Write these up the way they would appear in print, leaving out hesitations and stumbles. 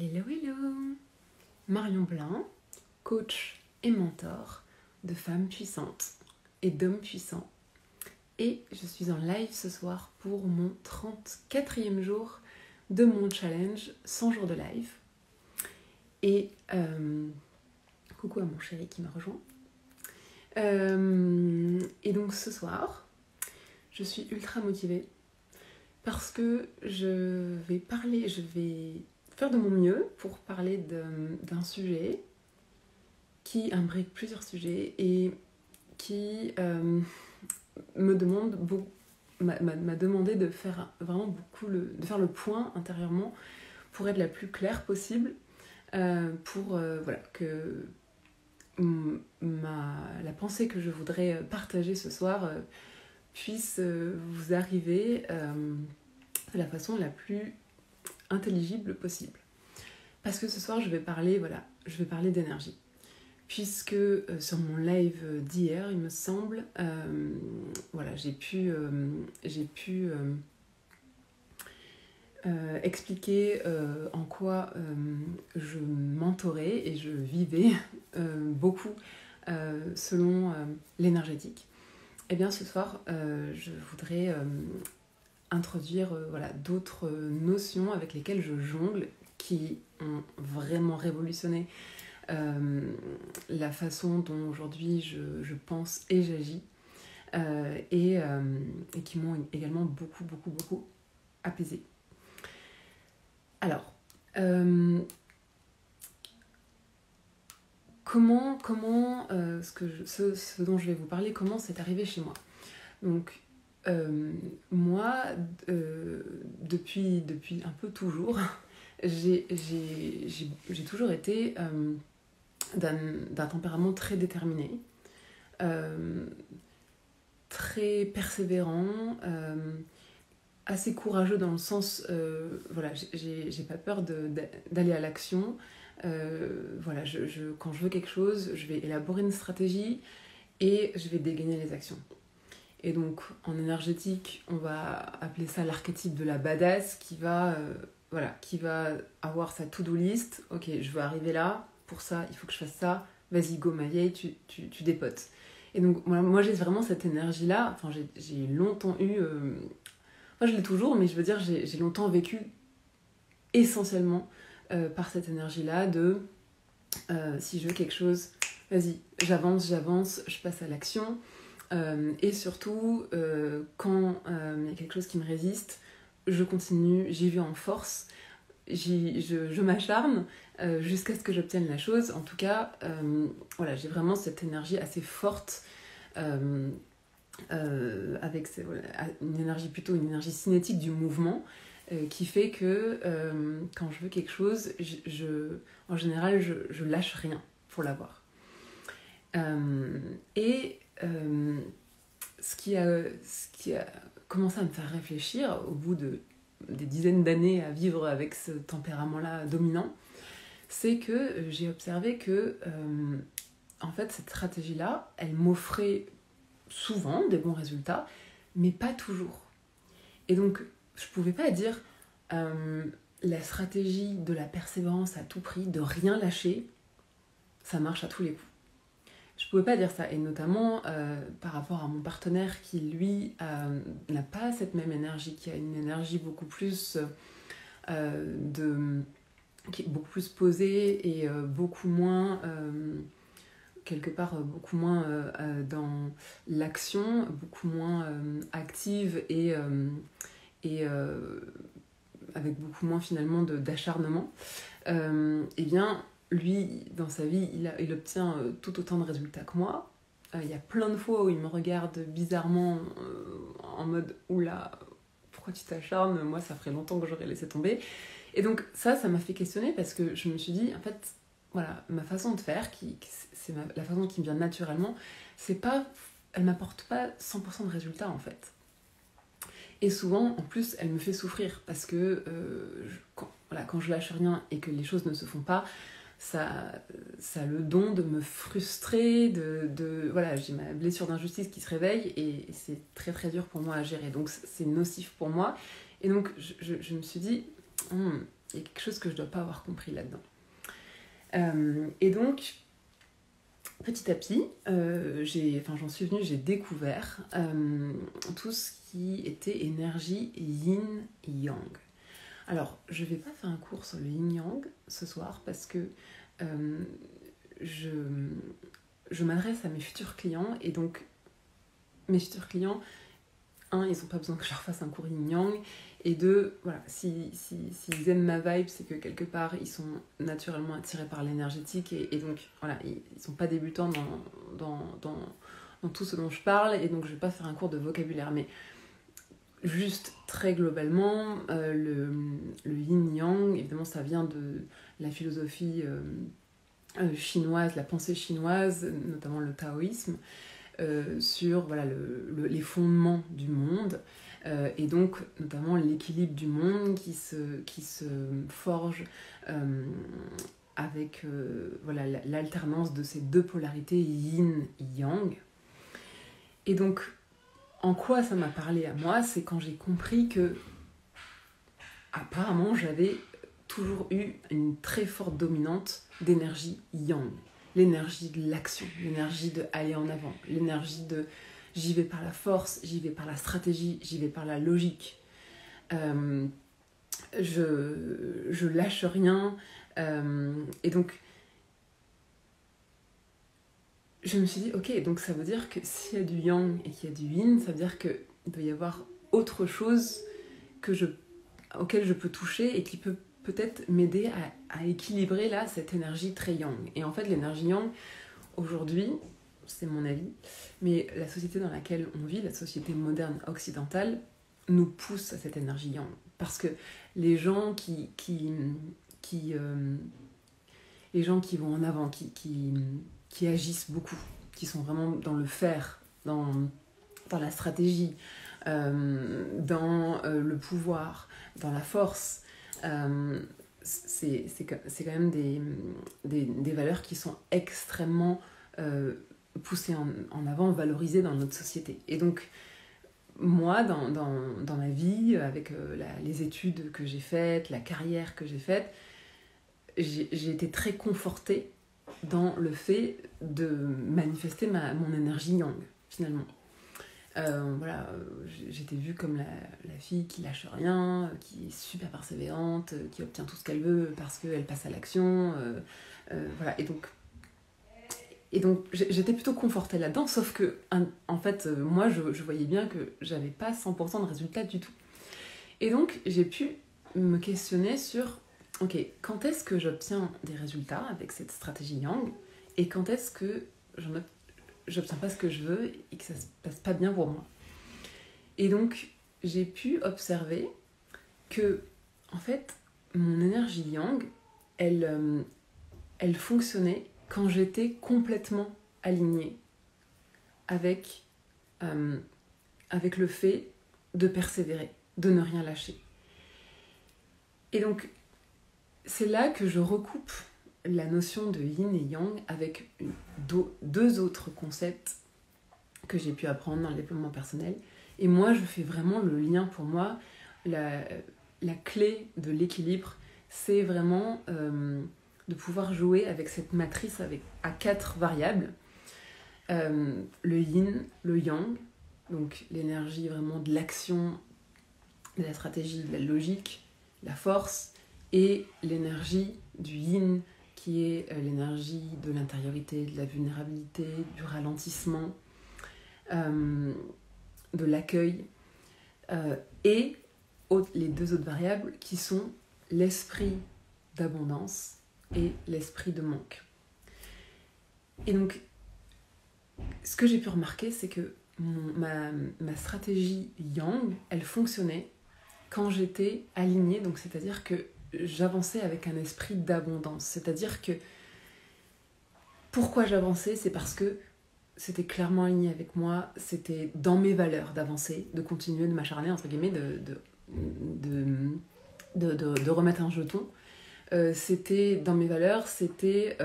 Hello, hello! Marion Blin, coach et mentor de femmes puissantes et d'hommes puissants. Et je suis en live ce soir pour mon 34e jour de mon challenge 100 jours de live. Et coucou à mon chéri qui m'a rejoint. Et donc ce soir, je suis ultra motivée parce que je vais faire de mon mieux pour parler d'un sujet qui imbrique plusieurs sujets et qui m'a demandé de faire vraiment de faire le point intérieurement pour être la plus claire possible, pour que la pensée que je voudrais partager ce soir puisse vous arriver de la façon la plus intelligible possible. Parce que ce soir, je vais parler d'énergie. Puisque sur mon live d'hier, il me semble, j'ai pu expliquer en quoi je mentorais et je vivais beaucoup selon l'énergétique. Et bien ce soir, je voudrais introduire d'autres notions avec lesquelles je jongle, qui ont vraiment révolutionné la façon dont aujourd'hui je pense et j'agis, et qui m'ont également beaucoup apaisée. Alors, ce dont je vais vous parler, comment c'est arrivé chez moi. Donc, moi, depuis un peu toujours, j'ai toujours été d'un tempérament très déterminé, très persévérant, assez courageux dans le sens, j'ai pas peur d'aller à l'action. Quand je veux quelque chose, je vais élaborer une stratégie et je vais dégainer les actions. Et donc, en énergétique, on va appeler ça l'archétype de la badass qui va avoir sa to-do list. Ok, je veux arriver là, pour ça, il faut que je fasse ça. Vas-y, go ma vieille, tu dépotes. Et donc, moi j'ai vraiment cette énergie-là. Enfin, j'ai longtemps eu... je l'ai toujours, mais je veux dire, j'ai longtemps vécu essentiellement par cette énergie-là de... si je veux quelque chose, vas-y, j'avance, je passe à l'action. Et surtout, quand il y a quelque chose qui me résiste, je continue, j'y vais en force, je m'acharne jusqu'à ce que j'obtienne la chose. En tout cas, j'ai vraiment cette énergie assez forte, avec une énergie cinétique du mouvement, qui fait que quand je veux quelque chose, en général, je lâche rien pour l'avoir. Ce qui a commencé à me faire réfléchir au bout des dizaines d'années à vivre avec ce tempérament-là dominant, c'est que j'ai observé que en fait cette stratégie-là, elle m'offrait souvent des bons résultats, mais pas toujours. Et donc je pouvais pas dire la stratégie de la persévérance à tout prix, de rien lâcher, ça marche à tous les coups. Je pouvais pas dire ça, et notamment par rapport à mon partenaire qui, lui, n'a pas cette même énergie, qui a une énergie beaucoup plus qui est beaucoup plus posée et beaucoup moins, beaucoup moins dans l'action, beaucoup moins active et avec beaucoup moins finalement d'acharnement. Eh bien, lui, dans sa vie, il obtient tout autant de résultats que moi. Il y a plein de fois où il me regarde bizarrement en mode « Oula, pourquoi tu t'acharnes ? Moi, ça ferait longtemps que j'aurais laissé tomber. » Et donc ça m'a fait questionner parce que je me suis dit, en fait, voilà, ma façon de faire, c'est la façon qui me vient naturellement, elle m'apporte pas 100% de résultats, en fait. Et souvent, en plus, elle me fait souffrir parce que quand je lâche rien et que les choses ne se font pas, ça a le don de me frustrer, j'ai ma blessure d'injustice qui se réveille et c'est très très dur pour moi à gérer, donc c'est nocif pour moi. Et donc je me suis dit, il y a quelque chose que je ne dois pas avoir compris là-dedans. Et donc, petit à petit, j'en suis venue, j'ai découvert tout ce qui était énergie yin et yang. Alors, je ne vais pas faire un cours sur le yin-yang ce soir parce que je m'adresse à mes futurs clients et donc mes futurs clients, un, ils n'ont pas besoin que je leur fasse un cours yin-yang et deux, voilà, s'ils aiment ma vibe, c'est que quelque part ils sont naturellement attirés par l'énergétique et donc voilà, ils ne sont pas débutants dans tout ce dont je parle et donc je ne vais pas faire un cours de vocabulaire, mais juste très globalement, le yin-yang, évidemment ça vient de la philosophie chinoise, la pensée chinoise, notamment le taoïsme, sur voilà, les fondements du monde, et donc notamment l'équilibre du monde qui se forge avec voilà, l'alternance de ces deux polarités yin-yang. Et donc, en quoi ça m'a parlé à moi, c'est quand j'ai compris que apparemment j'avais toujours eu une très forte dominante d'énergie yang, l'énergie de l'action, l'énergie de aller en avant, l'énergie de j'y vais par la force, j'y vais par la stratégie, j'y vais par la logique. Je lâche rien. Et donc, je me suis dit, ok, donc ça veut dire que s'il y a du yang et qu'il y a du yin, ça veut dire qu'il doit y avoir autre chose auquel je peux toucher et qui peut peut-être m'aider à équilibrer là cette énergie très yang. Et en fait, l'énergie yang, aujourd'hui, c'est mon avis, mais la société dans laquelle on vit, la société moderne occidentale, nous pousse à cette énergie yang. Parce que les gens qui vont en avant, qui agissent beaucoup, qui sont vraiment dans le faire, dans la stratégie, dans le pouvoir, dans la force, c'est quand même des valeurs qui sont extrêmement poussées en avant, valorisées dans notre société. Et donc, moi, dans ma vie, avec les études que j'ai faites, la carrière que j'ai faite, j'ai été très confortée dans le fait de manifester mon énergie yang, finalement. Voilà, j'étais vue comme la fille qui lâche rien, qui est super persévérante, qui obtient tout ce qu'elle veut parce qu'elle passe à l'action. Voilà, et donc j'étais plutôt confortée là-dedans, sauf que en fait, moi je voyais bien que j'avais pas 100% de résultats du tout. Et donc j'ai pu me questionner sur, ok, quand est-ce que j'obtiens des résultats avec cette stratégie yang et quand est-ce que j'obtiens pas ce que je veux et que ça se passe pas bien pour moi. Et donc, j'ai pu observer que, en fait, mon énergie yang, elle fonctionnait quand j'étais complètement alignée avec le fait de persévérer, de ne rien lâcher. Et donc, c'est là que je recoupe la notion de yin et yang avec deux autres concepts que j'ai pu apprendre dans le développement personnel. Et moi, je fais vraiment le lien pour moi. La clé de l'équilibre, c'est vraiment de pouvoir jouer avec cette matrice à 4 variables. Le yin, le yang, donc l'énergie vraiment de l'action, de la stratégie, de la logique, la force, et l'énergie du yin, qui est l'énergie de l'intériorité, de la vulnérabilité, du ralentissement, de l'accueil, et les 2 autres variables qui sont l'esprit d'abondance et l'esprit de manque. Et donc, ce que j'ai pu remarquer, c'est que ma stratégie yang, elle fonctionnait quand j'étais alignée, donc c'est-à-dire que j'avançais avec un esprit d'abondance. C'est-à-dire que pourquoi j'avançais, c'est parce que c'était clairement aligné avec moi, c'était dans mes valeurs d'avancer, de continuer de m'acharner, entre guillemets, de remettre un jeton. C'était dans mes valeurs, c'était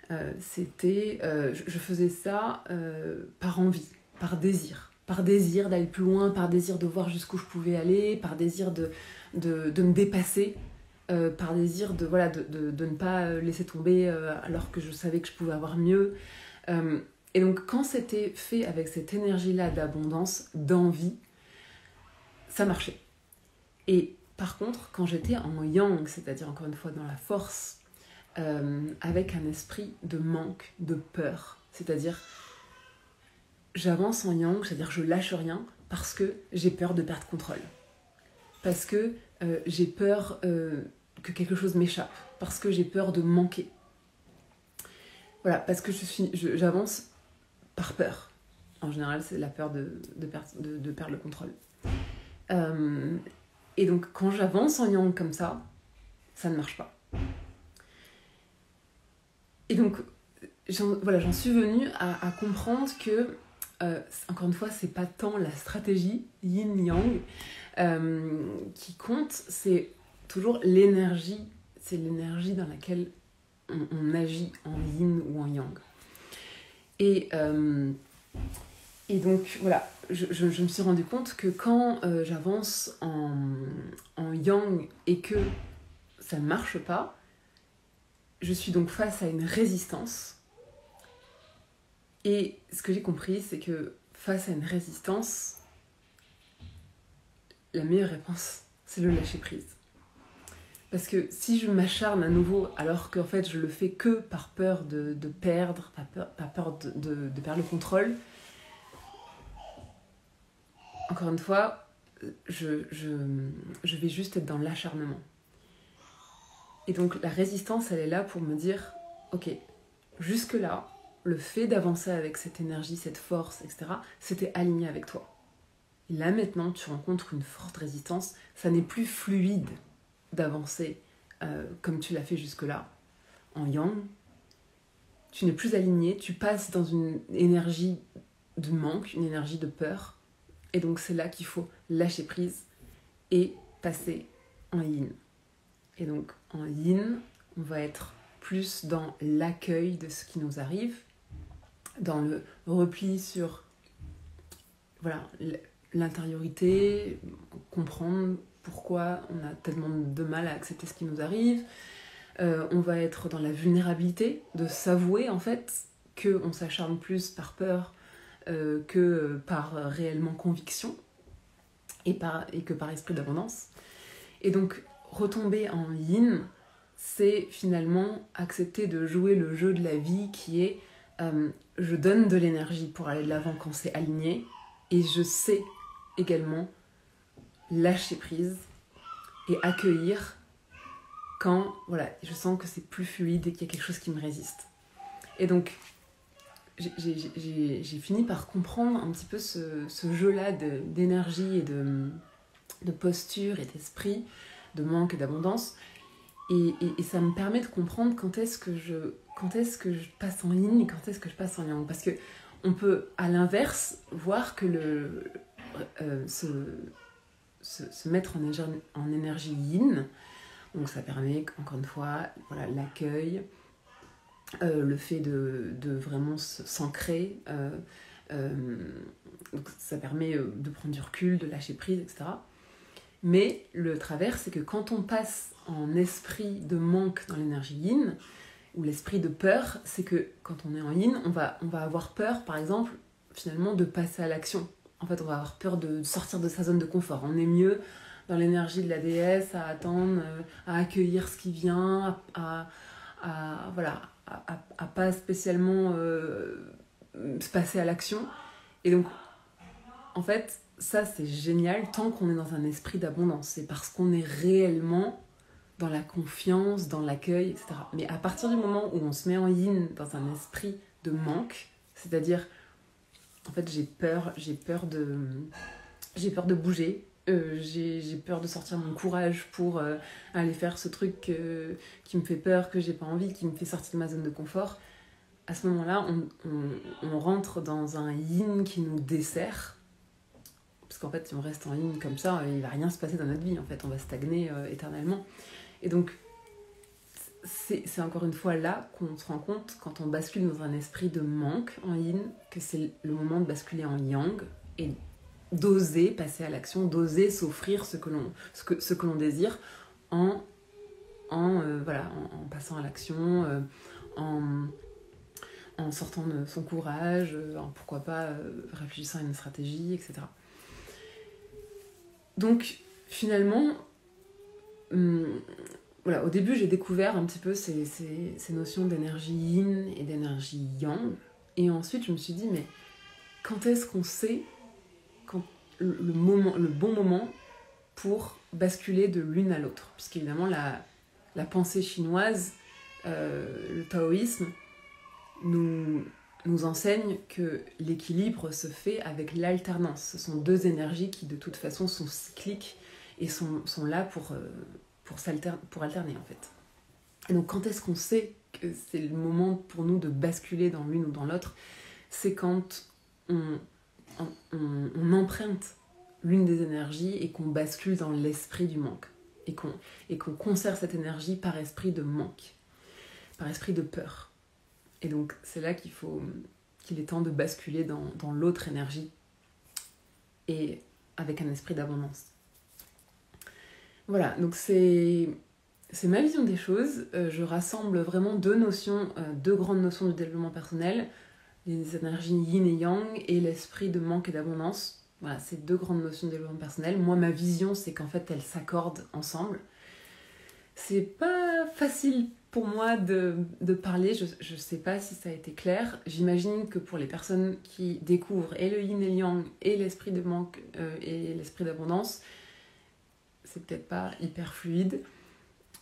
je faisais ça par envie, par désir. par désir d'aller plus loin, par désir de voir jusqu'où je pouvais aller, par désir de me dépasser, par désir de ne pas laisser tomber alors que je savais que je pouvais avoir mieux. Et donc quand c'était fait avec cette énergie-là d'abondance, d'envie, ça marchait. Et par contre, quand j'étais en yang, c'est-à-dire encore une fois dans la force, avec un esprit de manque, de peur, c'est-à-dire j'avance en yang, c'est-à-dire je lâche rien parce que j'ai peur de perdre contrôle, parce que j'ai peur que quelque chose m'échappe, parce que j'ai peur de manquer. Voilà, parce que j'avance par peur. En général, c'est la peur de perdre le contrôle. Et donc, quand j'avance en yang comme ça ne marche pas. Et donc, j'en suis venue à comprendre que, encore une fois, c'est pas tant la stratégie yin-yang qui compte, c'est toujours l'énergie, c'est l'énergie dans laquelle on agit en yin ou en yang. Et donc, voilà, je me suis rendu compte que quand j'avance en yang et que ça ne marche pas, je suis donc face à une résistance. Et ce que j'ai compris, c'est que face à une résistance, la meilleure réponse, c'est le lâcher-prise. Parce que si je m'acharne à nouveau, alors qu'en fait je le fais que par peur de perdre, par peur de perdre le contrôle, encore une fois, je vais juste être dans l'acharnement. Et donc la résistance, elle est là pour me dire, ok, jusque-là, le fait d'avancer avec cette énergie, cette force, etc., c'était aligné avec toi. Et là maintenant, tu rencontres une forte résistance, ça n'est plus fluide d'avancer comme tu l'as fait jusque-là, en yang. Tu n'es plus aligné, tu passes dans une énergie de manque, une énergie de peur, et donc c'est là qu'il faut lâcher prise et passer en yin. Et donc en yin, on va être plus dans l'accueil de ce qui nous arrive, dans le repli sur l'intériorité, comprendre pourquoi on a tellement de mal à accepter ce qui nous arrive. On va être dans la vulnérabilité, de s'avouer en fait qu'on s'acharne plus par peur que par réellement conviction et que par esprit d'abondance. Et donc retomber en yin, c'est finalement accepter de jouer le jeu de la vie qui est je donne de l'énergie pour aller de l'avant quand c'est aligné, et je sais également lâcher prise et accueillir quand je sens que c'est plus fluide et qu'il y a quelque chose qui me résiste. Et donc j'ai fini par comprendre un petit peu ce jeu-là d'énergie et de posture et d'esprit, de manque et d'abondance. Et ça me permet de comprendre quand est-ce que je passe en yin et quand est-ce que je passe en yang. Parce qu'on peut, à l'inverse, voir que se mettre en énergie yin, donc ça permet, encore une fois, l'accueil, le fait de vraiment s'ancrer, donc ça permet de prendre du recul, de lâcher prise, etc. Mais le travers, c'est que quand on passe en esprit de manque dans l'énergie yin, ou l'esprit de peur, c'est que quand on est en yin, on va avoir peur, par exemple, finalement, de passer à l'action. En fait, on va avoir peur de sortir de sa zone de confort. On est mieux dans l'énergie de la déesse, à attendre, à accueillir ce qui vient, à pas spécialement se passer à l'action. Et donc, en fait, ça c'est génial tant qu'on est dans un esprit d'abondance. C'est parce qu'on est réellement dans la confiance, dans l'accueil, etc. Mais à partir du moment où on se met en yin dans un esprit de manque, c'est-à-dire, en fait, j'ai peur de bouger, j'ai peur de sortir mon courage pour aller faire ce truc qui me fait peur, que j'ai pas envie, qui me fait sortir de ma zone de confort. À ce moment-là, on rentre dans un yin qui nous dessert. Parce qu'en fait, si on reste en yin comme ça, il va rien se passer dans notre vie. En fait, on va stagner éternellement. Et donc, c'est encore une fois là qu'on se rend compte, quand on bascule dans un esprit de manque en yin, que c'est le moment de basculer en yang, et d'oser passer à l'action, d'oser s'offrir ce que l'on désire en passant à l'action, en sortant de son courage, pourquoi pas réfléchissant à une stratégie, etc. Donc finalement, au début j'ai découvert un petit peu ces notions d'énergie yin et d'énergie yang, et ensuite je me suis dit, mais quand est-ce qu'on sait quand le bon moment pour basculer de l'une à l'autre, puisqu'évidemment la pensée chinoise, le taoïsme, nous enseigne que l'équilibre se fait avec l'alternance. Ce sont deux énergies qui de toute façon sont cycliques et sont là pour alterner en fait. Et donc quand est-ce qu'on sait que c'est le moment pour nous de basculer dans l'une ou dans l'autre? C'est quand on emprunte l'une des énergies et qu'on bascule dans l'esprit du manque. Et qu'on conserve cette énergie par esprit de manque, par esprit de peur. Et donc c'est là qu'il est temps de basculer dans l'autre énergie et avec un esprit d'abondance. Voilà, donc c'est ma vision des choses. Je rassemble vraiment deux grandes notions de développement personnel, les énergies yin et yang et l'esprit de manque et d'abondance. Voilà, c'est deux grandes notions de développement personnel. Moi, ma vision, c'est qu'en fait, elles s'accordent ensemble. C'est pas facile pour moi de parler, je sais pas si ça a été clair. J'imagine que pour les personnes qui découvrent et le yin et le yang et l'esprit de manque et l'esprit d'abondance, c'est peut-être pas hyper fluide.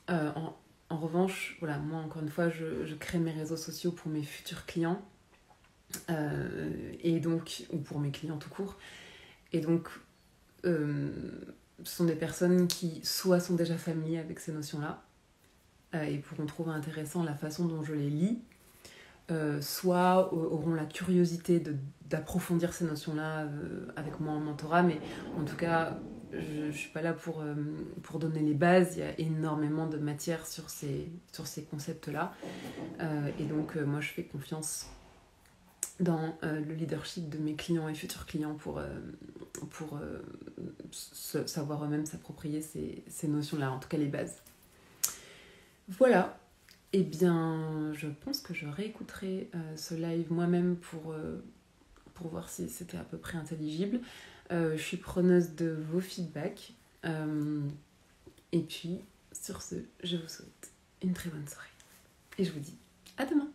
En revanche, voilà, moi encore une fois, je crée mes réseaux sociaux pour mes futurs clients et donc, ou pour mes clients tout court. Et donc, ce sont des personnes qui soit sont déjà familiers avec ces notions-là et pourront trouver intéressant la façon dont je les lis, soit auront la curiosité d'approfondir ces notions-là avec moi en mentorat, mais en tout cas, je ne suis pas là pour donner les bases. Il y a énormément de matière sur ces concepts-là. Et donc, moi, je fais confiance dans le leadership de mes clients et futurs clients pour savoir eux-mêmes s'approprier ces notions-là, en tout cas les bases. Voilà, et bien je pense que je réécouterai ce live moi-même pour voir si c'était à peu près intelligible. Je suis preneuse de vos feedbacks. Et puis, sur ce, je vous souhaite une très bonne soirée. Et je vous dis à demain.